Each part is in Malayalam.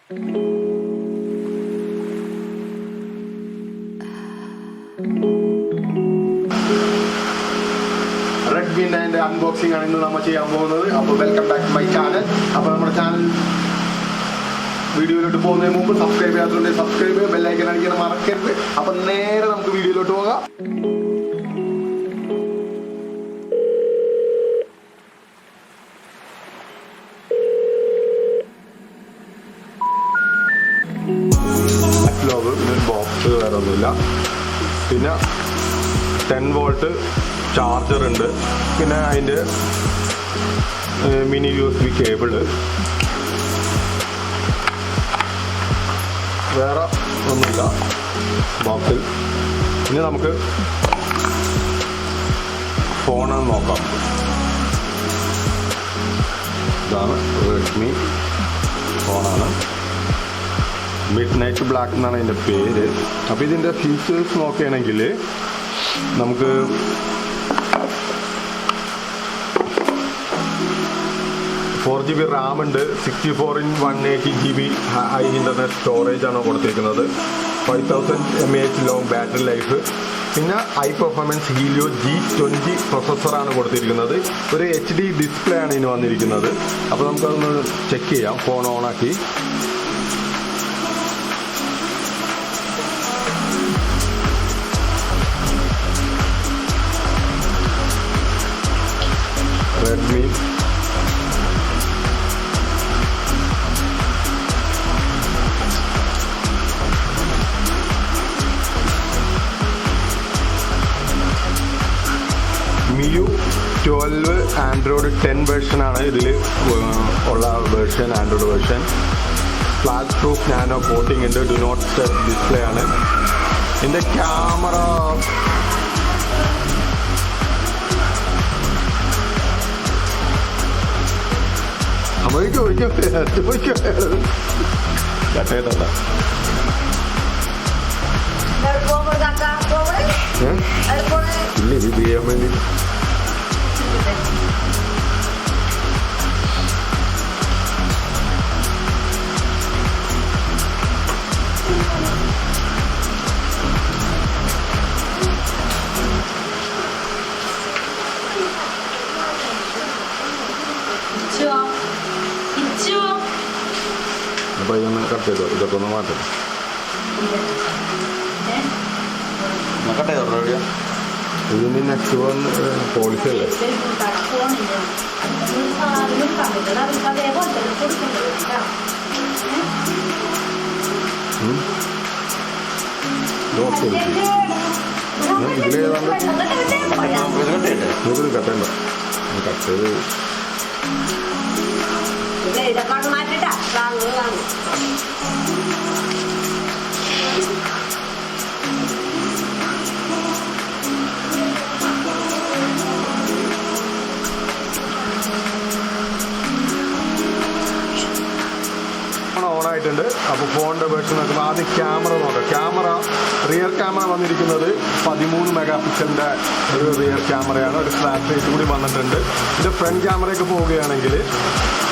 Redmi 9 unboxing ആണ് ഇന്ന് നമ്മൾ ചെയ്യാൻ പോകുന്നത്. അപ്പോൾ welcome back to my channel. അപ്പോൾ നമ്മുടെ ചാനൽ വീഡിയോയിലോട്ട് പോകുന്നതിന് മുമ്പ് സബ്സ്ക്രൈബ് ചെയ്യാത്തതുകൊണ്ട് സബ്സ്ക്രൈബ് ചെയ്യുക, ബെല്ലൈക്കൻ അടിക്കാൻ മറക്കരുത്. അപ്പോൾ നേരെ നമുക്ക് വീഡിയോയിലോട്ട് പോകാം. ബോക്സ് വേറെ ഒന്നുമില്ല. പിന്നെ 10 വോൾട്ട് ചാർജർ ഉണ്ട്. പിന്നെ അതിൻ്റെ മിനി USB കേബിള്, വേറെ ഒന്നുമില്ല ബോക്സിൽ. ഇനി നമുക്ക് ഫോണെന്ന് നോക്കാം. ഇതാണ് റെഡ്മി ഫോണാണ്. മിഡ് നൈറ്റ് ബ്ലാക്ക് എന്നാണ് അതിൻ്റെ പേര്. അപ്പോൾ ഇതിൻ്റെ ഫീച്ചേഴ്സ് നോക്കുകയാണെങ്കിൽ നമുക്ക് GB റാം ഉണ്ട്, 64x180 GB high internet storage ആണ് കൊടുത്തിരിക്കുന്നത്, 5000 mAh ലോങ് ബാറ്ററി ലൈഫ്. പിന്നെ ഹൈ പെർഫോമൻസ് ഹീലിയോ G20 പ്രൊസസ്സറാണ് കൊടുത്തിരിക്കുന്നത്. ഒരു HD ഡിസ്പ്ലേ ആണ് ഇതിന് വന്നിരിക്കുന്നത്. അപ്പോൾ നമുക്കതൊന്ന് ചെക്ക് ചെയ്യാം. ഫോൺ ഓണാക്കി Redmi MIU 12 ആൻഡ്രോയിഡ് 10 വേർഷൻ ആണ് ഇതിൽ ഉള്ള version, Android version. Flash proof nano coating ഉണ്ട്. ഡു നോട്ട് ടച്ച് ഡിസ്പ്ലേ ആണ്. ഇതിൻ്റെ ക്യാമറ കട്ടേട്ടല്ല. ഇല്ല, ഇത് ചെയ്യാൻ വേണ്ടി അപ്പോൾ ഇതൊന്ന് കട്ട് ചെയ്തോ. ഇതൊക്കെ ഒന്ന് മാറ്റം. കട്ട് ചെയ്തോ റെഡിയോ. ഇതിൻ്റെ നെക്സ്റ്റ് വന്ന് പോളിസി അല്ലേ? ഇതിലേതാണ്ട് ഇതിൽ കട്ടേണ്ട. കട്ട് ചെയ്ത് ഓണായിട്ടുണ്ട്. അപ്പോൾ ഫോണിൻ്റെ വേർഷൻ നോക്കുമ്പോൾ ആദ്യം ക്യാമറ നോക്കാം. ക്യാമറ റിയർ ക്യാമറ വന്നിരിക്കുന്നത് 13 മെഗാപിക്സലിൻ്റെ ഒരു റിയർ ക്യാമറയാണ്. ഒരു ഫ്ലാഷ് ലൈറ്റ് കൂടി വന്നിട്ടുണ്ട്. ഇതിൻ്റെ ഫ്രണ്ട് ക്യാമറയ്ക്ക് പോവുകയാണെങ്കിൽ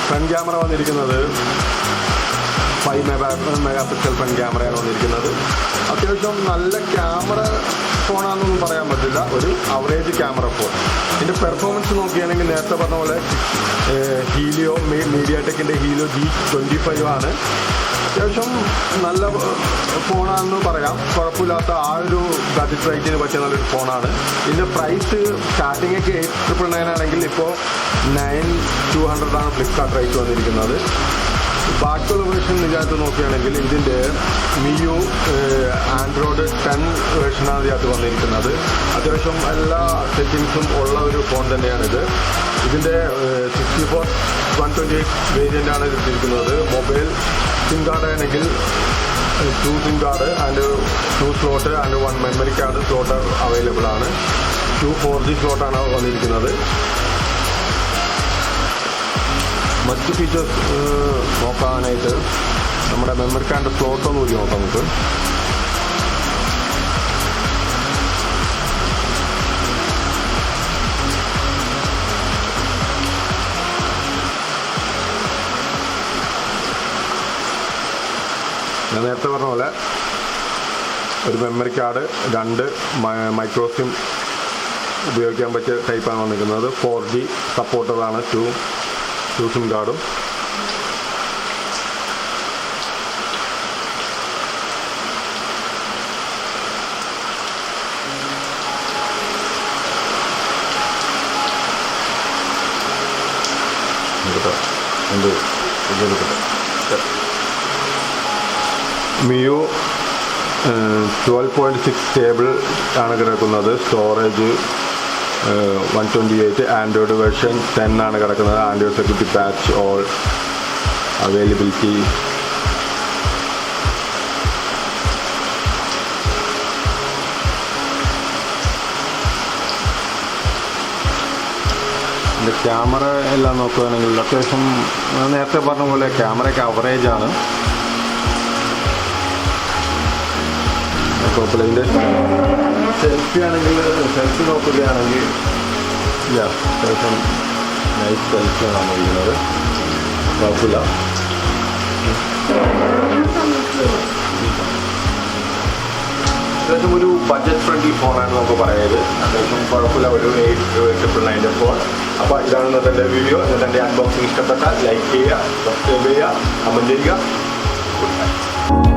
ഫ്രണ്ട് ക്യാമറ വന്നിരിക്കുന്നത് 5 മെഗാപിക്സൽ ഫ്രണ്ട് ക്യാമറയാണ് വന്നിരിക്കുന്നത്. അത്യാവശ്യം നല്ല ക്യാമറ ഫോണാണെന്നൊന്നും പറയാൻ പറ്റില്ല, ഒരു അവറേജ് ക്യാമറ ഫോൺ. ഇതിൻ്റെ പെർഫോമൻസ് നോക്കുകയാണെങ്കിൽ നേരത്തെ പറഞ്ഞ പോലെ ഹീലിയോ മീഡിയാടെക്കിൻ്റെ ഹീലിയോ G25 ആണ്. അത്യാവശ്യം നല്ല ഫോണാണെന്ന് പറയാം. കുഴപ്പമില്ലാത്ത ആ ഒരു ബഡ്ജറ്റ് റേറ്റിന് പറ്റിയ നല്ലൊരു ഫോണാണ്. ഇതിൻ്റെ പ്രൈസ് സ്റ്റാർട്ടിങ് ഒക്കെ 899 ആണെങ്കിൽ ഇപ്പോൾ 9200 ആണ് ഫ്ലിപ്കാർട്ട് റേറ്റ് വന്നിരിക്കുന്നത്. ബാക്കിയുള്ള വേർഷൻ ഇതിനകത്ത് നോക്കുകയാണെങ്കിൽ ഇതിൻ്റെ MIU ആൻഡ്രോയിഡ് 10 വേർഷനാണ് ഇതിനകത്ത് വന്നിരിക്കുന്നത്. അത്യാവശ്യം എല്ലാ സെറ്റിങ്സും ഉള്ള ഒരു ഫോൺ തന്നെയാണിത്. ഇതിൻ്റെ 64x128 വേരിയൻ്റാണ് ഇതിരിക്കുന്നത്. മൊബൈൽ സിം കാർഡ് ആണെങ്കിൽ 2 SIM card and 2 slot and 1 memory card slot available ആണ്. 2 4G സ്ലോട്ടാണ് വന്നിരിക്കുന്നത്. മറ്റ് ഫീച്ചേഴ്സ് നോക്കാനായിട്ട് നമ്മുടെ മെമ്മറി കാർഡ് സ്ലോട്ടൊന്നും കൂടി നോക്കാം നമുക്ക്. ഞാൻ നേരത്തെ പറഞ്ഞ പോലെ ഒരു മെമ്മറി കാർഡ്, 2 മൈക്രോ സിം ഉപയോഗിക്കാൻ പറ്റിയ ടൈപ്പാണ് വന്നിരിക്കുന്നത്. 4G സപ്പോർട്ടറാണ് 2 സിം കാർഡും. മിയു 12.6 സ്റ്റേബിൾ ആണ് കിടക്കുന്നത്. സ്റ്റോറേജ് 128. ആൻഡ്രോയിഡ് വെർഷൻ 10 ആണ് കിടക്കുന്നത്. Android security patch all availability. Camera എല്ലാം നോക്കുകയാണെങ്കിൽ അത്യാവശ്യം നേരത്തെ പറഞ്ഞ പോലെ ക്യാമറയ്ക്ക് അവറേജ് ആണ്. കുഴപ്പമില്ല. ഇതിൻ്റെ സെൽഫി നോക്കുകയാണെങ്കിൽ അത്യാവശ്യം നൈസ് സെൽഫിയാണ് ഇരിക്കുന്നത്. കുഴപ്പമില്ല. അത്യാവശ്യം ഒരു ബഡ്ജറ്റ് ഫ്രണ്ട്ലി ഫോണാണ് നമുക്ക് പറയുന്നത്. അത്യാവശ്യം കുഴപ്പമില്ല. ഒരു 899 ഫോൺ. അപ്പോൾ ഇതാണ് ഇന്നത്തെ എൻ്റെ വീഡിയോ. എന്നിട്ട് എൻ്റെ അൺബോക്സിങ് ഇഷ്ടപ്പെട്ടാൽ ലൈക്ക് ചെയ്യുക, സബ്സ്ക്രൈബ് ചെയ്യുക, കമൻറ്റ് ചെയ്യുക. Good bye.